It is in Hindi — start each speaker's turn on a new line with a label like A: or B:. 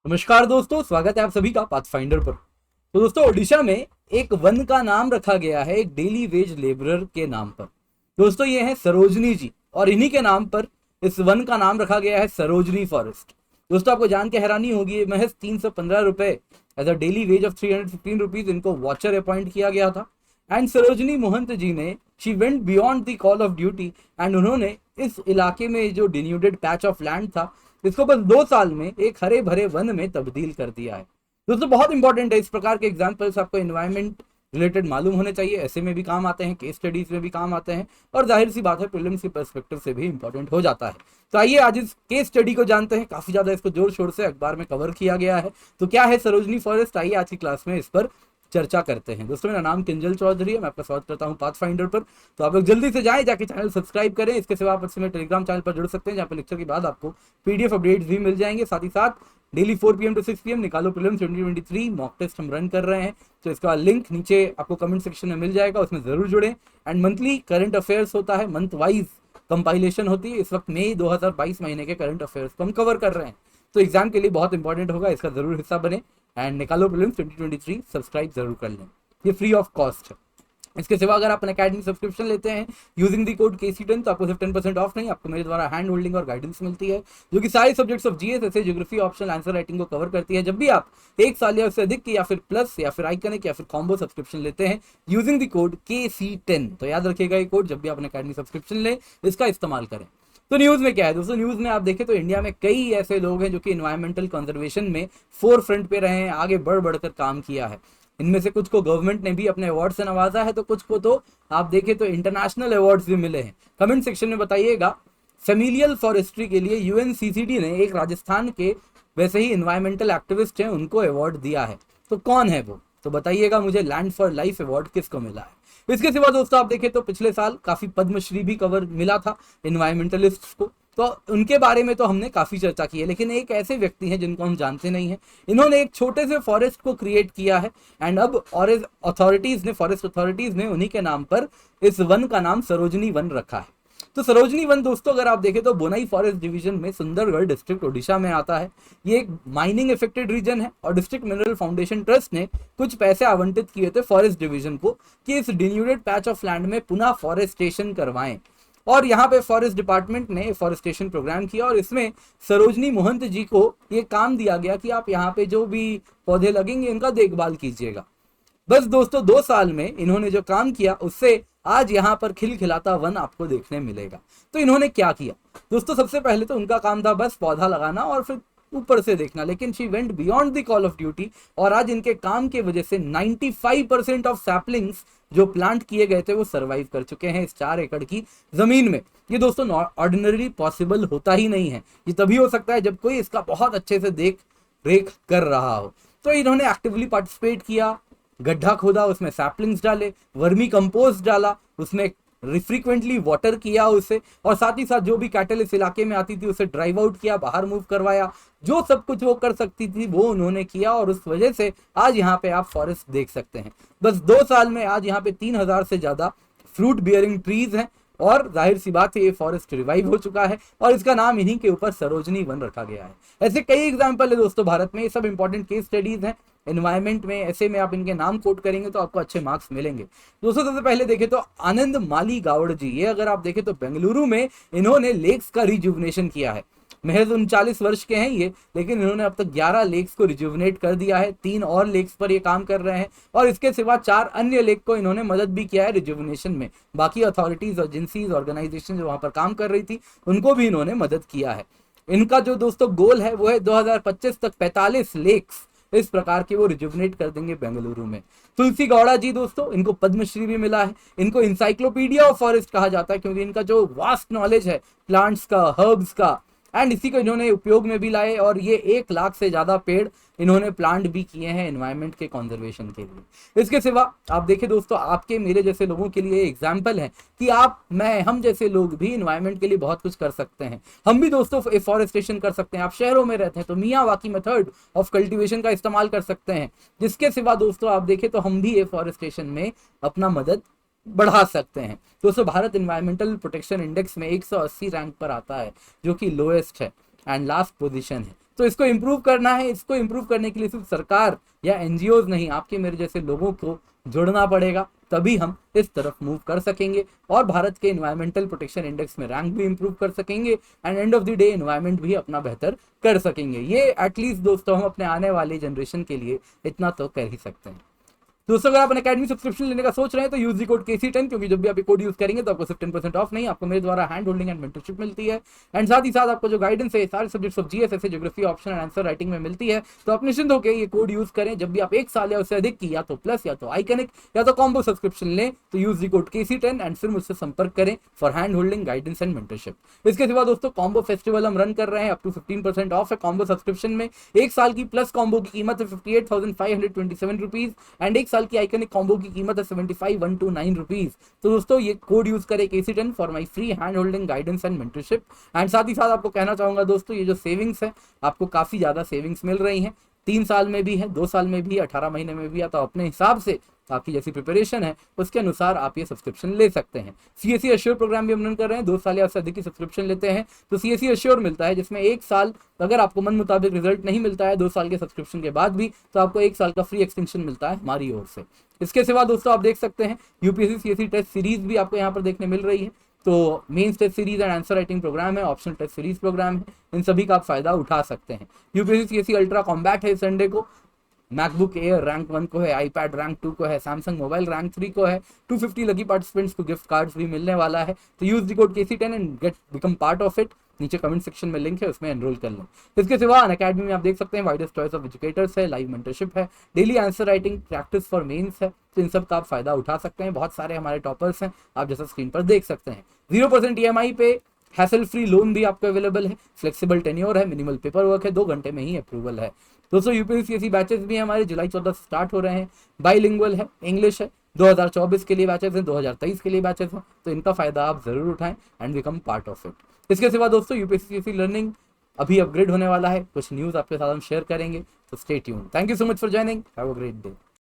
A: नमस्कार दोस्तों, स्वागत है आप सभी का पाथफाइंडर पर। तो दोस्तों, ओडिशा में एक वन का नाम रखा गया है एक डेली वेज लेबरर के नाम पर। दोस्तों, ये है सरोजनी जी और इन्हीं के नाम पर इस वन का नाम रखा गया है सरोजनी फॉरेस्ट। दोस्तों, आपको जान के हैरानी होगी, महज 315 रुपए as a daily wage of 315 rupees इनको वॉचर अपॉइंट किया गया था। एंड सरोजनी महंत जी ने she went beyond the call of duty and उन्होंने इस इलाके में जो डिन्यूडेड पैच ऑफ लैंड था इसको बस 2 साल में एक हरे भरे वन में तब्दील कर दिया है। दोस्तों, बहुत इंपॉर्टेंट है, इस प्रकार के एग्जाम्पल्स आपको एनवायरमेंट रिलेटेड मालूम होने चाहिए। ऐसे में भी काम आते हैं, केस स्टडीज में भी काम आते हैं और जाहिर सी बात है प्रीलिम्स की पर्सपेक्टिव से भी इंपॉर्टेंट हो जाता है। तो आइए आज इस केस स्टडी को जानते हैं। काफी ज्यादा इसको जोर शोर से अखबार में कवर किया गया है। तो क्या है सरोजनी फॉरेस्ट, आइए आज की क्लास में इस पर चर्चा करते हैं। दोस्तों, मेरा नाम किंजल चौधरी है, मैं आपका स्वागत करता हूं पाथफाइंडर पर। तो आप लोग जल्दी से जाएं, जाके चैनल सब्सक्राइब करें। इसके सिवा आप मेरे टेलीग्राम चैनल पर जुड़ सकते हैं, जहां पर लेक्चर के बाद आपको पीडीएफ अपडेट्स भी मिल जाएंगे। साथ ही साथ डेली 4 PM to 6 PM निकालो प्रीलिम्स 2023 मॉक टेस्ट हम रन कर रहे हैं। तो इसका लिंक नीचे आपको कमेंट सेक्शन में मिल जाएगा, उसमें जरूर जुड़ें। एंड मंथली करंट अफेयर्स होता है, मंथ वाइज कंपाइलेशन होती है। इस वक्त मई 2022 महीने के करंट अफेयर्स को हम कवर कर रहे हैं, तो एग्जाम के लिए बहुत इंपॉर्टेंट होगा, इसका जरूर हिस्सा बने। एंड निकालो प्रीलिम्स 2023 सब्सक्राइब जरूर कर लें, ये फ्री ऑफ कॉस्ट है। इसके सिवा अगर आप अन अकेडमी सब्सक्रिप्शन लेते हैं यूजिंग द कोड KC10 तो आपको सिर्फ 10% ऑफ नहीं, आपको मेरे द्वारा हैंड होल्डिंग और गाइडेंस मिलती है, जो कि सारे सब्जेक्ट्स ऑफ जीएस ऐसे ज्योग्राफी ऑप्शनल आंसर राइटिंग को कवर करती है। जब भी आप 1 साल या उससे अधिक की या फिर प्लस या फिर आइकनिक या फिर कॉम्बो सब्सक्रिप्शन लेते हैं यूजिंग द कोड KC10, तो याद रखिएगा ये कोड, जब भी आप अन अकेडमी सब्सक्रिप्शन लें इसका इस्तेमाल करें। तो न्यूज में क्या है दोस्तों, न्यूज में आप देखें तो इंडिया में कई ऐसे लोग हैं जो कि इन्वायरमेंटल कंजर्वेशन में फोर फ्रंट पे रहे हैं, आगे बढ़ बढ़कर काम किया है। इनमें से कुछ को गवर्नमेंट ने भी अपने अवार्ड से नवाजा है, तो कुछ को तो आप देखें तो इंटरनेशनल अवार्ड्स भी मिले हैं। कमेंट सेक्शन में बताइएगा। फेमिलियल फॉरेस्ट्री के लिए UNCCD ने एक राजस्थान के वैसे ही इन्वायरमेंटल एक्टिविस्ट हैं, उनको अवार्ड दिया है। तो कौन है वो, तो बताइएगा मुझे। लैंड फॉर लाइफ अवार्ड किसको मिला है। इसके सिवा दोस्तों आप देखें तो पिछले साल काफी पद्मश्री भी कवर मिला था इन्वायरमेंटलिस्ट को, तो उनके बारे में तो हमने काफी चर्चा की है। लेकिन एक ऐसे व्यक्ति हैं जिनको हम जानते नहीं हैं, इन्होंने एक छोटे से फॉरेस्ट को क्रिएट किया है एंड अब फॉरेस्ट अथॉरिटीज ने उन्हीं के नाम पर इस वन का नाम सरोजनी वन रखा है। तो सरोजनी वन दोस्तों अगर आप देखें तो बोनाई फॉरेस्ट डिवीजन में सुंदरगढ़ डिस्ट्रिक्ट ओडिशा में आता है। ये एक माइनिंग इफेक्टेड रीजन है और डिस्ट्रिक्ट मिनरल फाउंडेशन ट्रस्ट ने कुछ पैसे आवंटित किए थे फॉरेस्ट डिवीजन को कि इस डिन्यूडेड पैच ऑफ लैंड में पुनः फॉरेस्टेशन करवाएं। और यहाँ पे फॉरेस्ट डिपार्टमेंट ने फॉरेस्टेशन प्रोग्राम किया और इसमें सरोजनी महंत जी को ये काम दिया गया कि आप यहाँ पे जो भी पौधे लगेंगे इनका देखभाल कीजिएगा। बस दोस्तों 2 साल में इन्होंने जो काम किया उससे आज यहाँ पर खिलखिलाता वन आपको देखने मिलेगा। तो इन्होंने क्या किया दोस्तों, सबसे पहले तो उनका काम था बस पौधा लगाना और फिर ऊपर से देखना, लेकिन she went beyond the call of duty और आज इनके काम की वजह से 95% ऑफ सैपलिंग्स जो प्लांट किए गए थे वो सरवाइव कर चुके हैं इस 4 एकड़ की जमीन में। ये दोस्तों ऑर्डिनरी पॉसिबल होता ही नहीं है, ये तभी हो सकता है जब कोई इसका बहुत अच्छे से देख रेख कर रहा हो। तो इन्होंने एक्टिवली पार्टिसिपेट किया, गड्ढा खोदा, उसमें सैपलिंग्स डाले, वर्मी कंपोस्ट डाला, उसमें फ्रीक्वेंटली वाटर किया उसे, और साथ ही साथ जो भी कैटल इस इलाके में आती थी उसे ड्राइव आउट किया, बाहर मूव करवाया। जो सब कुछ वो कर सकती थी वो उन्होंने किया और उस वजह से आज यहाँ पे आप फॉरेस्ट देख सकते हैं। बस 2 साल में आज यहाँ पे 3000 से ज्यादा फ्रूट बियरिंग ट्रीज हैं और जाहिर सी बात है ये फॉरेस्ट रिवाइव हो चुका है और इसका नाम इन्हीं के ऊपर सरोजनी वन रखा गया है। ऐसे कई एग्जाम्पल है दोस्तों भारत में, ये सब इंपॉर्टेंट केस स्टडीज हैं एनवायरमेंट में। ऐसे में आप इनके नाम कोट करेंगे तो आपको अच्छे मार्क्स मिलेंगे। दोस्तों सबसे पहले देखें तो आनंद माली गावड़ जी, ये अगर आप देखें तो बेंगलुरु में इन्होंने लेक्स का रिजुवनेशन किया है। महज 39 वर्ष के हैं ये, लेकिन इन्होंने अब तक 11 लेक्स को रिजुवनेट कर दिया है। 3 और लेक्स पर ये काम कर रहे हैं और इसके सिवा 4 अन्य लेक को इन्होंने मदद भी किया है रिजुवनेशन में। बाकी अथॉरिटीज, एजेंसीज, ऑर्गेनाइजेशन जो वहां पर काम कर रही थी उनको भी इन्होंने मदद किया है। इनका जो दोस्तों गोल है वो है 2025 तक 45 लेक्स इस प्रकार के वो रिजुवनेट कर देंगे बेंगलुरु में। तुलसी गौड़ा जी दोस्तों, इनको पद्मश्री भी मिला है। इनको इंसाइक्लोपीडिया ऑफ फॉरेस्ट कहा जाता है क्योंकि इनका जो वास्ट नॉलेज है प्लांट्स का, हर्ब्स का, एंड इसी को इन्होंने उपयोग में भी लाए और ये 1 लाख से ज्यादा पेड़ इन्होंने प्लांट भी किए हैं एनवायरनमेंट के कंजर्वेशन के लिए। इसके सिवा आप देखें दोस्तों आपके मेरे जैसे लोगों के लिए एग्जाम्पल है कि आप, मैं, हम जैसे लोग भी एनवायरनमेंट के लिए बहुत कुछ कर सकते हैं। हम भी दोस्तों एफॉरेस्टेशन कर सकते हैं। आप शहरों में रहते हैं तो मियावाकी मेथड ऑफ कल्टीवेशन का इस्तेमाल कर सकते हैं। जिसके सिवा दोस्तों आप देखें तो हम भी एफॉरेस्टेशन में अपना मदद बढ़ा सकते हैं। दोस्तों भारत एनवायरमेंटल प्रोटेक्शन इंडेक्स में 180 रैंक पर आता है जो कि लोएस्ट है एंड लास्ट पोजीशन है। तो इसको इम्प्रूव करना है। इसको इम्प्रूव करने के लिए सिर्फ सरकार या एनजीओज नहीं, आपके मेरे जैसे लोगों को जुड़ना पड़ेगा, तभी हम इस तरफ मूव कर सकेंगे और भारत के एनवायरमेंटल प्रोटेक्शन इंडेक्स में रैंक भी इंप्रूव कर सकेंगे and end of the day environment भी अपना बेहतर कर सकेंगे। ये एटलीस्ट दोस्तों हम अपने आने वाली जनरेशन के लिए इतना तो कर ही सकते हैं। दोस्तों अगर आप अकेडमी सब्सक्रिप्शन लेने का सोच रहे हैं तो यूज दी कोड KC10, क्योंकि जब भी आप ये कोड यूज करेंगे तो आपको सिर्फ 10% ऑफ नहीं, आपको मेरे द्वारा हैंड होल्डिंग एंड मेंटरशिप मिलती है एंड साथ ही साथ आपको जो गाइडेंस है सारे सब्जेक्ट्स ऑफ GS, ऐसे geography, option and answer writing में मिलती है। तो आप निश्चिंत होकर ये कोड यूज करें। जब भी आप 1 साल या उससे अधिक की या तो प्लस या तो आइकनिक या तो कॉम्बो सब्सक्रिप्शन लें तो use the code KC10 and फिर मुझसे संपर्क करें for hand holding, guidance and mentorship. इसके सिवा दोस्तों कॉम्बो फेस्टिवल हम रन कर रहे हैं, अप टू 15% ऑफ है कॉम्बो सब्सक्रिप्शन में। 1 साल की प्लस कॉम्बो की कीमत है 58,527 रुपीज एंड 1 साल की आइकनिक कॉम्बो की कीमत है 75,129 रुपीज। तो दोस्तों ये कोड यूज करें KC10 for my free hand holding, guidance and mentorship. And साथ ही साथ आपको कहना चाहूंगा दोस्तों, ये जो सेविंग्स है आपको काफी ज्यादा सेविंग्स मिल रही हैं, 3 साल में भी है, 2 साल में भी, 18 महीने में भी है। तो अपने हिसाब से आपकी जैसी प्रिपरेशन है उसके अनुसार आप ये सब्सक्रिप्शन ले सकते हैं। CSE अश्योर प्रोग्राम भी हम रन कर रहे हैं। 2 साल या उससे अधिक की सब्सक्रिप्शन लेते हैं तो CSE अश्योर मिलता है, जिसमें 1 साल अगर आपको मन मुताबिक रिजल्ट नहीं मिलता है 2 साल के सब्सक्रिप्शन के बाद भी, तो आपको 1 साल का फ्री एक्सटेंशन मिलता है हमारी ओर से। इसके सिवा दोस्तों आप देख सकते हैं UPSC CSE टेस्ट सीरीज भी आपको यहाँ पर देखने मिल रही है। तो mains test series and answer writing programme है, ऑप्शनल टेस्ट सीरीज प्रोग्राम है, इन सभी का आप फायदा उठा सकते हैं। UPSC CSE अल्ट्रा कॉम्बैट है संडे को, मैकबुक एयर रैंक 1 को है, आईपैड रैंक 2 को है, सैमसंग मोबाइल रैंक 3 को है। 250 लकी पार्टिसिपेंट्स को गिफ्ट कार्ड्स भी मिलने वाला है। तो use the code KC10 and get become part of it. नीचे कमेंट सेक्शन में लिंक है, उसमें एनरोल कर लें। इसके सिवा अनअकैडमी में आप देख सकते हैं वाइडेस्ट चॉइस ऑफ एजुकेटर्स है, लाइव मेंटरशिप है, daily answer writing practice for mains है। तो इन सब का आप फायदा उठा सकते हैं। बहुत सारे हमारे टॉपर्स हैं, आप जैसा स्क्रीन पर देख सकते हैं। 0% EMI पे हैसल फ्री लोन भी आपको अवेलेबल है, फ्लेक्सिबल टेन्योर है, मिनिमल पेपर वर्क है, 2 घंटे में ही अप्रूवल है। दोस्तों UPSC CSE बैचेस भी हमारे जुलाई 14 से स्टार्ट हो रहे हैं। बाइलिंगुअल है, इंग्लिश है, 2024 के लिए बैचेस हैं, 2023 के लिए बैचेस हैं। तो इनका फायदा आप जरूर उठाएं and become part of it. इसके सिवा दोस्तों UPSC CSE लर्निंग अभी अपग्रेड होने वाला है, कुछ न्यूज़ आपके साथ हम शेयर करेंगे, तो stay tuned. Thank you so much for joining, have a great day.